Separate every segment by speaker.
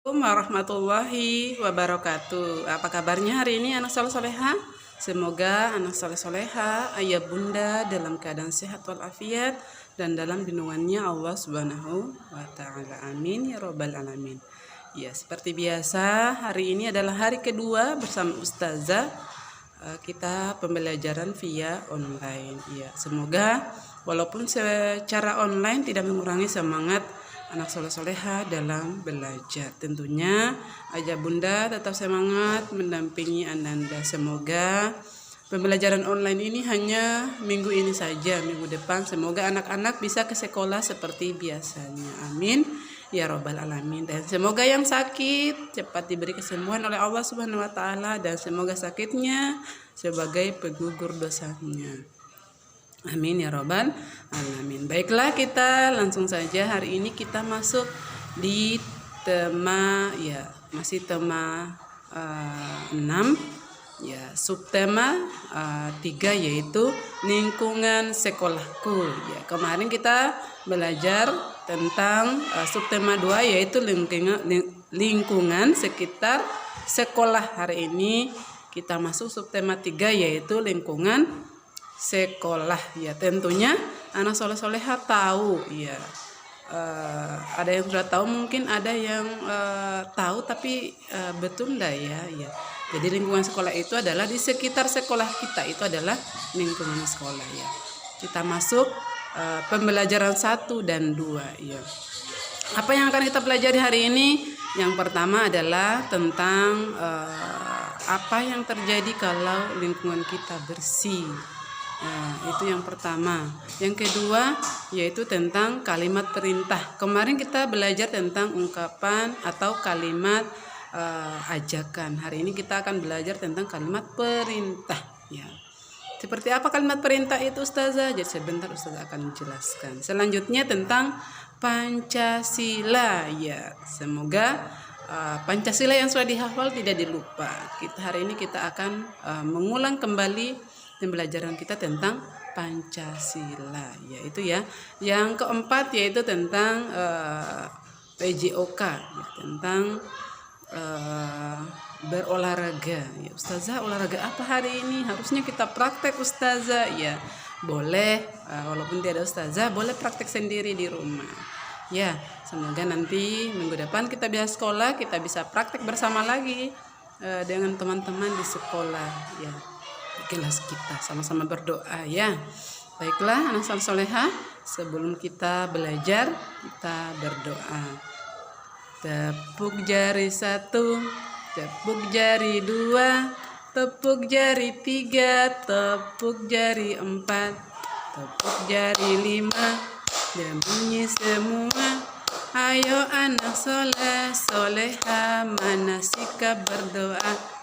Speaker 1: Assalamualaikum warahmatullahi wabarakatuh. Apa kabarnya hari ini anak soleh soleha? Semoga anak soleh soleha, ayah bunda dalam keadaan sehat walafiat dan dalam lindungannya Allah Subhanahu wa Ta'ala. Amin ya Robbal 'Alamin. Ya, seperti biasa, hari ini adalah hari kedua bersama Ustazah. Kita pembelajaran via online. Ya, semoga walaupun secara online tidak mengurangi semangat anak soleh soleha dalam belajar. Tentunya ayah bunda tetap semangat mendampingi ananda. Semoga pembelajaran online ini hanya minggu ini saja, minggu depan semoga anak-anak bisa ke sekolah seperti biasanya. Amin ya Robbal 'Alamin. Dan semoga yang sakit cepat diberi kesembuhan oleh Allah Subhanahu wa Ta'ala, dan semoga sakitnya sebagai penggugur dosanya. Amin ya Robbal 'Alamin. Baiklah, kita langsung saja. Hari ini kita masuk di tema, ya masih tema 6, ya subtema 3, yaitu lingkungan sekolahku. Ya, kemarin kita belajar tentang subtema 2, yaitu lingkungan sekitar sekolah. Hari ini kita masuk subtema 3, yaitu lingkungan sekolah. Ya, tentunya anak soleh soleha tahu, ya ada yang sudah tahu, mungkin ada yang tahu tapi betul enggak ya. Jadi lingkungan sekolah itu adalah di sekitar sekolah kita, itu adalah lingkungan sekolah. Ya, kita masuk pembelajaran 1 dan 2. Ya, apa yang akan kita pelajari hari ini? Yang pertama adalah tentang apa yang terjadi kalau lingkungan kita bersih. Nah, itu yang pertama. Yang kedua yaitu tentang kalimat perintah. Kemarin kita belajar tentang ungkapan atau kalimat ajakan. Hari ini kita akan belajar tentang kalimat perintah. Ya, seperti apa kalimat perintah itu Ustazah? Jadi sebentar Ustazah akan menjelaskan. Selanjutnya tentang Pancasila. Ya, semoga Pancasila yang sudah dihafal tidak dilupa. Hari ini kita akan mengulang kembali pembelajaran kita tentang Pancasila, yaitu ya. Yang keempat yaitu tentang PJOK, ya, tentang berolahraga. Ya, Ustazah, olahraga apa hari ini? Harusnya kita praktek Ustazah. Ya, boleh, walaupun tidak ada Ustazah, boleh praktek sendiri di rumah. Ya, semoga nanti minggu depan kita bisa sekolah, kita bisa praktek bersama lagi dengan teman-teman di sekolah. Ya, kelas kita sama-sama berdoa ya. Baiklah anak soleha, sebelum kita belajar kita berdoa. Tepuk jari 1, tepuk jari 2, tepuk jari 3, tepuk jari 4, tepuk jari 5, dan bunyi semua. Ayo anak soleh soleha, manasika berdoa.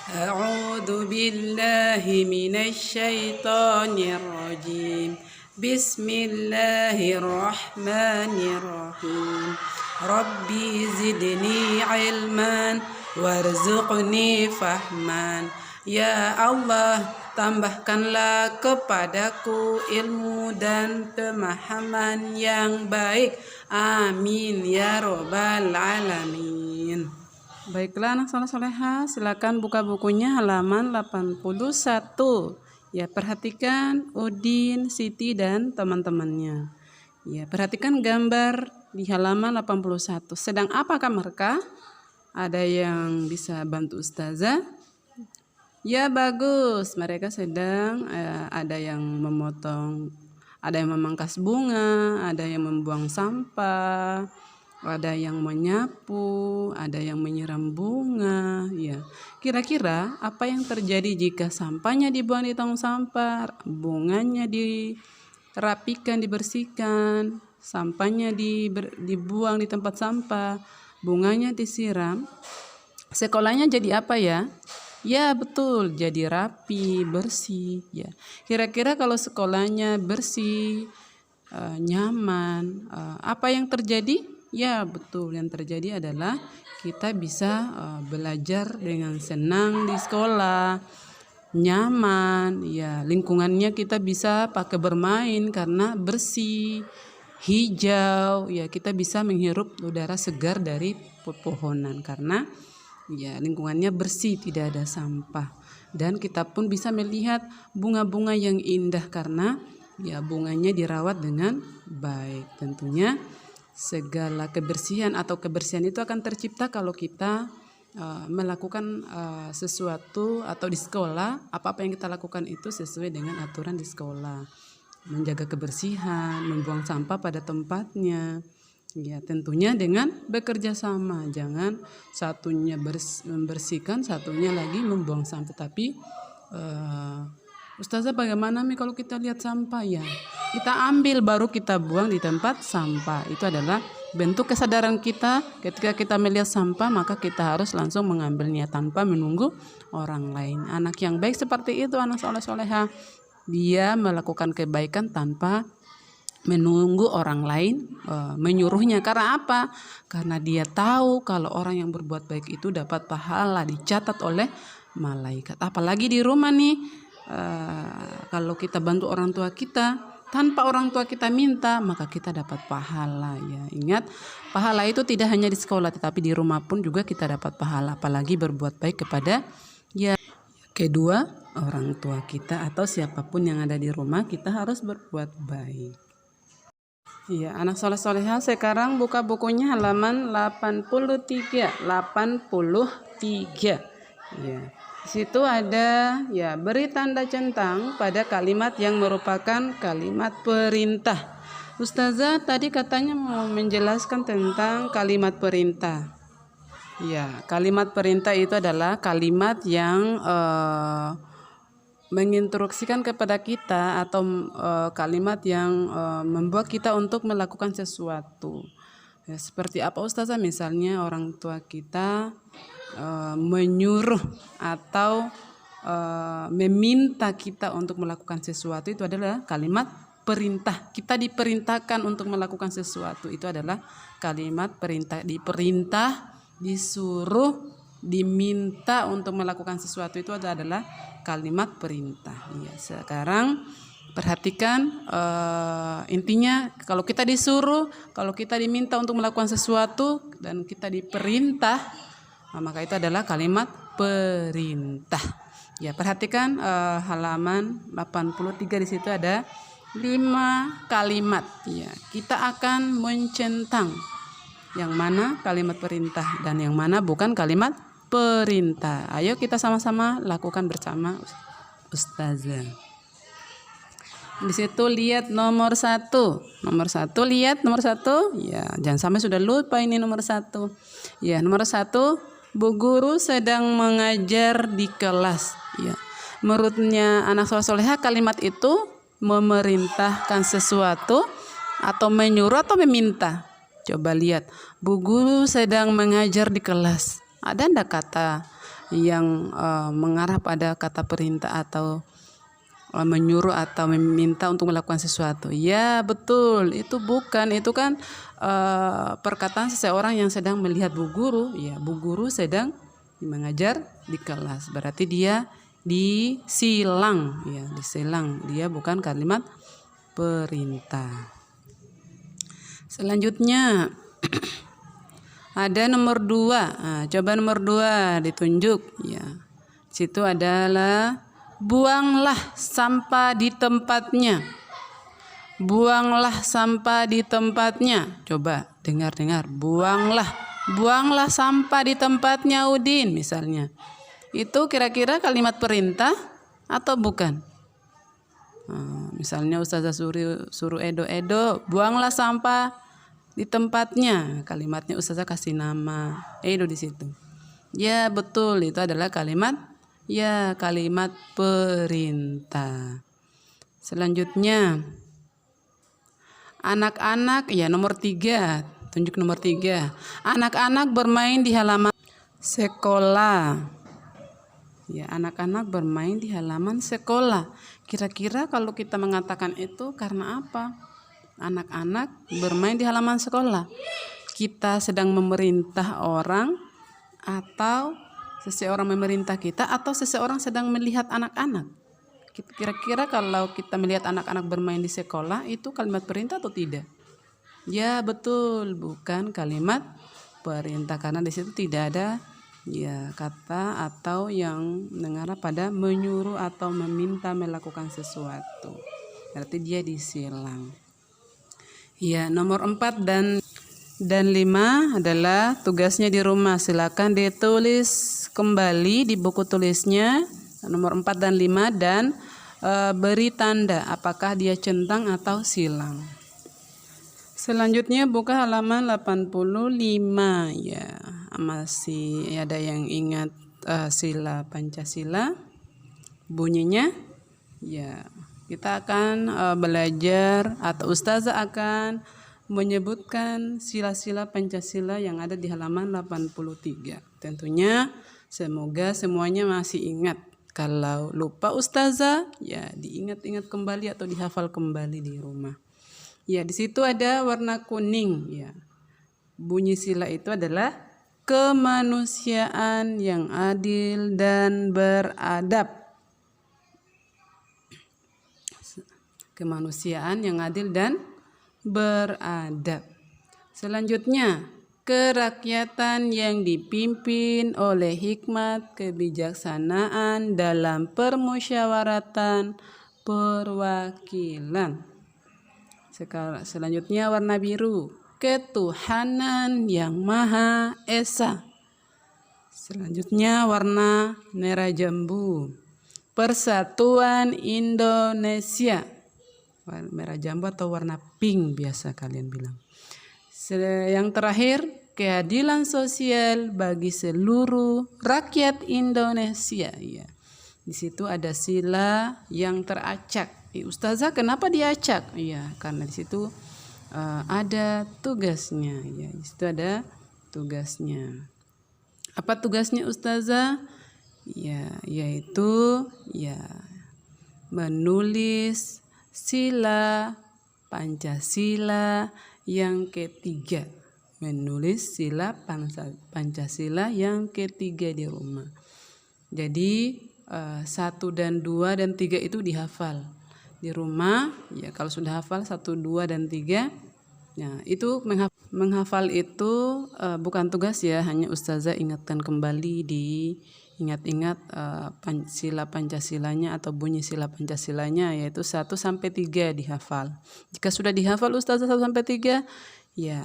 Speaker 1: A'udzu billahi minasyaitonir rajim. Bismillahirrahmanirrahim. Rabbi zidni ilman warzuqni fahman. Ya Allah, tambahkanlah kepadaku ilmu dan pemahaman yang baik. Amin ya Robbal 'Alamin. Baiklah anak soleh soleha, silakan buka bukunya halaman 81. Ya, perhatikan Udin, Siti dan teman-temannya. Ya, perhatikan gambar di halaman 81. Sedang apakah mereka? Ada yang bisa bantu Ustazah? Ya, bagus. Mereka sedang ada yang memotong, ada yang memangkas bunga, ada yang membuang sampah, ada yang menyapu, ada yang menyiram bunga. Ya, kira-kira apa yang terjadi jika sampahnya dibuang di tong sampah, bunganya dirapikan, dibersihkan, sampahnya dibuang di tempat sampah, bunganya disiram? Sekolahnya jadi apa ya? Ya betul, jadi rapi, bersih. Ya, kira-kira kalau sekolahnya bersih, nyaman, apa yang terjadi? Ya betul, yang terjadi adalah kita bisa belajar dengan senang di sekolah, nyaman. Ya, lingkungannya kita bisa pakai bermain karena bersih. hijau, ya kita bisa menghirup udara segar dari pepohonan karena ya lingkungannya bersih, tidak ada sampah. Dan kita pun bisa melihat bunga-bunga yang indah karena ya bunganya dirawat dengan baik. Tentunya segala kebersihan atau kebersihan itu akan tercipta kalau kita melakukan sesuatu atau di sekolah, apa-apa yang kita lakukan itu sesuai dengan aturan di sekolah. Menjaga kebersihan, membuang sampah pada tempatnya. Ya, tentunya dengan bekerja sama. Jangan satunya membersihkan, satunya lagi membuang sampah. Tapi Ustazah, bagaimana nih kalau kita lihat sampah ya? Kita ambil baru kita buang di tempat sampah. Itu adalah bentuk kesadaran kita ketika kita melihat sampah, maka kita harus langsung mengambilnya tanpa menunggu orang lain. Anak yang baik seperti itu, anak soleh-soleha, dia melakukan kebaikan tanpa menunggu orang lain menyuruhnya. Karena apa? Karena dia tahu kalau orang yang berbuat baik itu dapat pahala, dicatat oleh malaikat. Apalagi di rumah nih, kalau kita bantu orang tua kita tanpa orang tua kita minta, maka kita dapat pahala ya. Ingat, pahala itu tidak hanya di sekolah tetapi di rumah pun juga kita dapat pahala, apalagi berbuat baik kepada ya kedua orang tua kita atau siapapun yang ada di rumah. Kita harus berbuat baik. Iya, anak soleh-soleha, sekarang buka bukunya halaman 83. Ya. Di situ ada ya, beri tanda centang pada kalimat yang merupakan kalimat perintah. Ustazah tadi katanya mau menjelaskan tentang kalimat perintah. Ya, kalimat perintah itu adalah kalimat yang menginstruksikan kepada kita atau kalimat yang membuat kita untuk melakukan sesuatu. Ya, seperti apa Ustazah? Misalnya orang tua kita menyuruh atau meminta kita untuk melakukan sesuatu, itu adalah kalimat perintah. Kita diperintahkan untuk melakukan sesuatu, itu adalah kalimat perintah. Diperintah, disuruh, diminta untuk melakukan sesuatu, itu adalah kalimat perintah. Ya, sekarang perhatikan intinya, kalau kita disuruh, kalau kita diminta untuk melakukan sesuatu dan kita diperintah, maka itu adalah kalimat perintah. Ya, perhatikan halaman 83, di situ ada 5 kalimat. Ya, kita akan mencentang yang mana kalimat perintah dan yang mana bukan kalimat perintah. Ayo kita sama-sama lakukan bersama Ustazah. Di situ lihat nomor 1. Nomor 1, lihat nomor 1. Ya, jangan sampai sudah lupa ini nomor 1. Ya, nomor 1, Bu guru sedang mengajar di kelas. Ya. Menurutnya anak soleh-soleha, kalimat itu memerintahkan sesuatu atau menyuruh atau meminta. Coba lihat, Bu guru sedang mengajar di kelas. Ada enggak kata yang mengarah pada kata perintah atau menyuruh atau meminta untuk melakukan sesuatu? Ya, betul, itu bukan. Itu kan perkataan seseorang yang sedang melihat Bu guru. Ya, Bu guru sedang mengajar di kelas, berarti dia disilang. Ya, disilang. Dia bukan kalimat perintah. Selanjutnya ada nomor 2. Nah, coba nomor 2 ditunjuk. Ya, situ adalah buanglah sampah di tempatnya. Buanglah sampah di tempatnya. Coba dengar. Buanglah sampah di tempatnya, Udin, misalnya. Itu kira-kira kalimat perintah atau bukan? Nah, misalnya Ustazah suruh Edo, buanglah sampah di tempatnya. Kalimatnya Ustazah kasih nama Edo di situ. Ya, betul, itu adalah kalimat perintah. Selanjutnya anak-anak, ya nomor 3, tunjuk nomor 3. Anak-anak bermain di halaman sekolah. Ya, anak-anak bermain di halaman sekolah. Kira-kira kalau kita mengatakan itu karena apa? Anak-anak bermain di halaman sekolah. Kita sedang memerintah orang, atau seseorang memerintah kita, atau seseorang sedang melihat anak-anak? Kira-kira kalau kita melihat anak-anak bermain di sekolah, itu kalimat perintah atau tidak? Ya, betul, bukan kalimat perintah karena di situ tidak ada ya kata atau yang mengarah pada menyuruh atau meminta melakukan sesuatu. Berarti dia disilang. Ya, nomor 4 dan 5 adalah tugasnya di rumah. Silakan ditulis kembali di buku tulisnya nomor 4 dan 5 dan beri tanda apakah dia centang atau silang. Selanjutnya buka halaman 85 ya. Masih ada yang ingat sila Pancasila? Bunyinya ya. Kita akan belajar atau ustazah akan menyebutkan sila-sila Pancasila yang ada di halaman 83. Tentunya semoga semuanya masih ingat. Kalau lupa ustazah ya diingat-ingat kembali atau dihafal kembali di rumah. Ya, di situ ada warna kuning ya. Bunyi sila itu adalah kemanusiaan yang adil dan beradab. Kemanusiaan yang adil dan beradab. Selanjutnya, kerakyatan yang dipimpin oleh hikmat kebijaksanaan dalam permusyawaratan perwakilan. Selanjutnya warna biru, ketuhanan yang Maha Esa. Selanjutnya warna merah jambu, Persatuan Indonesia. Merah jambu atau warna pink biasa kalian bilang. Yang terakhir, keadilan sosial bagi seluruh rakyat Indonesia. Ya. Di situ ada sila yang teracak. Ustazah kenapa diacak? Ya, karena di situ ada tugasnya. Ya, di situ ada tugasnya. Apa tugasnya ustazah? Ya, yaitu ya menulis sila Pancasila yang ketiga. Menulis sila Pancasila yang ketiga di rumah. Jadi 1 dan 2 dan 3 itu dihafal di rumah ya. Kalau sudah hafal 1, 2 dan 3 ya, itu menghafal itu bukan tugas ya, hanya ustazah ingatkan kembali ingat-ingat sila Pancasilanya atau bunyi sila Pancasilanya, yaitu 1 sampai 3 dihafal. Jika sudah dihafal ustazah 1 sampai 3 ya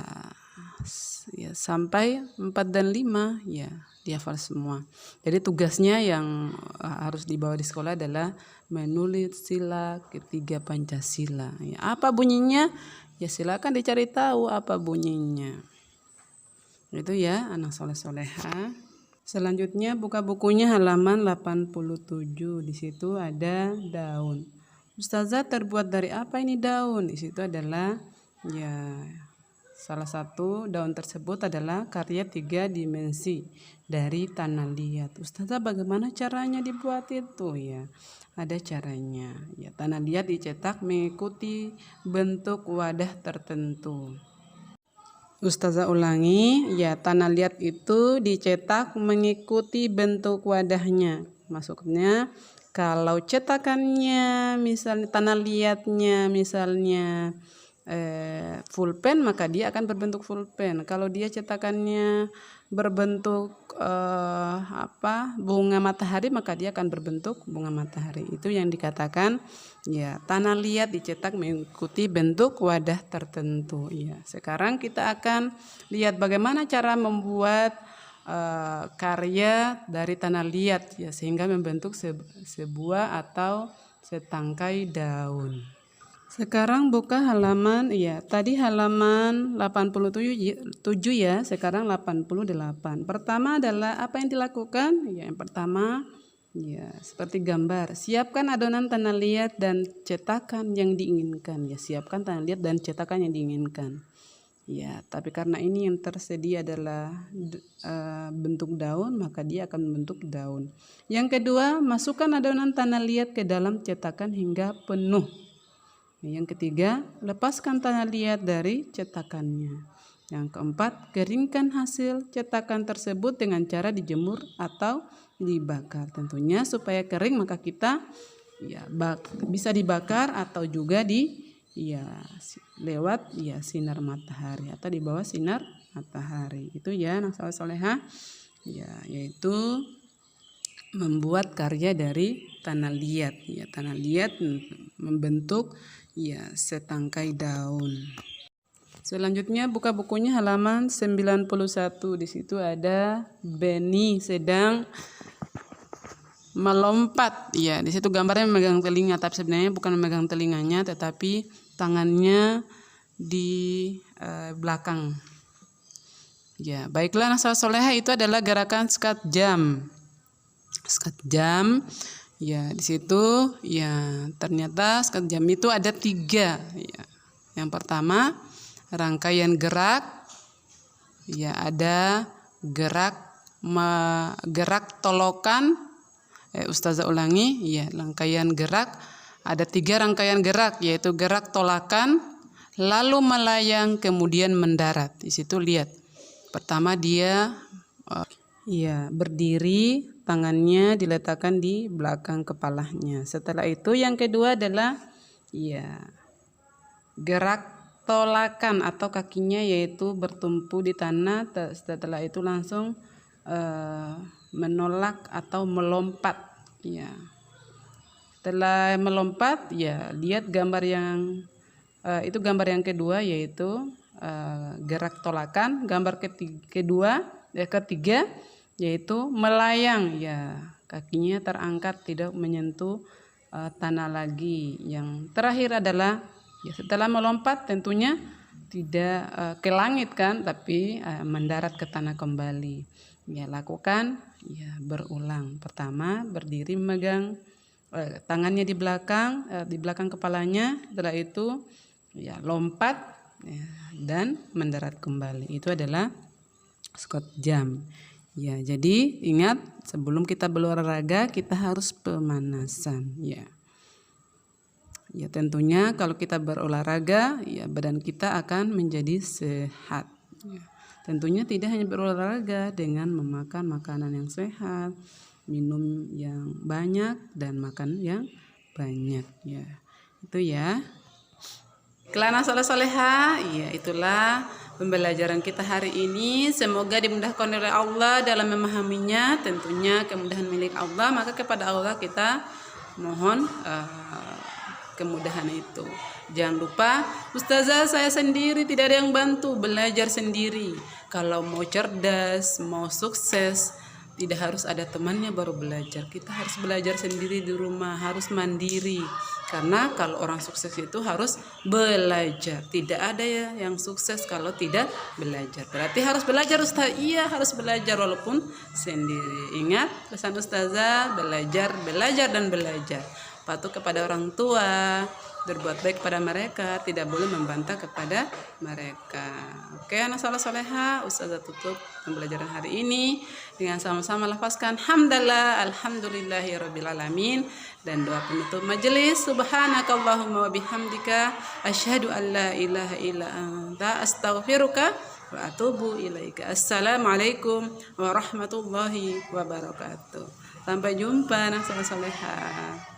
Speaker 1: sampai 4 dan 5 ya dihafal semua. Jadi tugasnya yang harus dibawa di sekolah adalah menulis sila ketiga Pancasila. Ya, apa bunyinya? Ya silakan dicari tahu apa bunyinya. Itu ya anak soleh-soleha. Selanjutnya buka bukunya halaman 87. Di situ ada daun. Ustazah terbuat dari apa ini daun? Di situ adalah ya salah satu daun tersebut adalah karya 3 dimensi dari tanah liat. Ustazah bagaimana caranya dibuat itu ya? Ada caranya. Ya, tanah liat dicetak mengikuti bentuk wadah tertentu. Ustazah ulangi, ya tanah liat itu dicetak mengikuti bentuk wadahnya. Maksudnya kalau cetakannya misalnya tanah liatnya misalnya pulpen, maka dia akan berbentuk pulpen. Kalau dia cetakannya berbentuk bunga matahari, maka dia akan berbentuk bunga matahari. Itu yang dikatakan ya tanah liat dicetak mengikuti bentuk wadah tertentu. Ya, sekarang kita akan lihat bagaimana cara membuat karya dari tanah liat ya sehingga membentuk sebuah atau setangkai daun. Sekarang buka halaman ya, tadi halaman 87 ya, sekarang 88. Pertama adalah apa yang dilakukan? Ya, yang pertama ya seperti gambar. Siapkan adonan tanah liat dan cetakan yang diinginkan. Ya, siapkan tanah liat dan cetakan yang diinginkan. Ya, tapi karena ini yang tersedia adalah bentuk daun, maka dia akan membentuk daun. Yang kedua, masukkan adonan tanah liat ke dalam cetakan hingga penuh. Yang ketiga, lepaskan tanah liat dari cetakannya. Yang keempat, keringkan hasil cetakan tersebut dengan cara dijemur atau dibakar. Tentunya supaya kering maka kita ya bisa dibakar atau juga ya lewat ya sinar matahari atau di bawah sinar matahari. Itu ya anak soleh soleha ya, yaitu membuat karya dari tanah liat ya. Tanah liat membentuk ya setangkai daun. Selanjutnya buka bukunya halaman 91. Di situ ada Beni sedang melompat ya. Di situ gambarnya memegang telinga, tapi sebenarnya bukan memegang telinganya tetapi tangannya di belakang ya. Baiklah anak soleha, itu adalah gerakan skat jam ya. Di situ ya ternyata skat jam itu ada 3 ya. Yang pertama rangkaian gerak ya, ada gerak tolokan. Ustazah ulangi ya, rangkaian gerak ada 3 rangkaian gerak, yaitu gerak tolakan, lalu melayang, kemudian mendarat. Di situ lihat pertama dia ya berdiri, tangannya diletakkan di belakang kepalanya. Setelah itu yang kedua adalah ya gerak tolakan atau kakinya yaitu bertumpu di tanah. Setelah itu langsung menolak atau melompat ya. Setelah melompat ya, lihat gambar yang itu gambar yang kedua, yaitu gerak tolakan. Gambar ketiga yaitu melayang ya, kakinya terangkat tidak menyentuh tanah lagi. Yang terakhir adalah ya, setelah melompat tentunya tidak ke langit kan, tapi mendarat ke tanah kembali. Ya, lakukan ya berulang. Pertama berdiri memegang tangannya di belakang kepalanya. Setelah itu ya lompat ya, dan mendarat kembali. Itu adalah squat jam. Ya, jadi ingat sebelum kita berolahraga kita harus pemanasan ya. Ya tentunya kalau kita berolahraga ya badan kita akan menjadi sehat. Ya. Tentunya tidak hanya berolahraga, dengan memakan makanan yang sehat, minum yang banyak dan makan yang banyak ya. Itu ya. Kelana soleh-soleha, ya itulah pembelajaran kita hari ini. Semoga dimudahkan oleh Allah dalam memahaminya. Tentunya kemudahan milik Allah, maka kepada Allah kita mohon kemudahan itu. Jangan lupa, ustazah saya sendiri tidak ada yang bantu, belajar sendiri. Kalau mau cerdas, mau sukses, tidak harus ada temannya baru belajar. Kita harus belajar sendiri di rumah, harus mandiri. Karena kalau orang sukses itu harus belajar. Tidak ada ya yang sukses kalau tidak belajar. Berarti harus belajar ustaz. Iya, harus belajar walaupun sendiri. Ingat pesan ustazah, belajar dan belajar. Patuh kepada orang tua, berbuat baik kepada mereka, tidak boleh membantah kepada mereka. Oke, anak soleha, ustazah tutup pembelajaran hari ini dengan sama-sama lafazkan hamdalah, alhamdulillahirabbil alamin, dan doa penutup majelis. Subhanakallahumma wa bihamdika asyhadu an la ilaha illa anta astaghfiruka wa atubu ilaika. Assalamualaikum warahmatullahi wabarakatuh. Sampai jumpa anak soleha.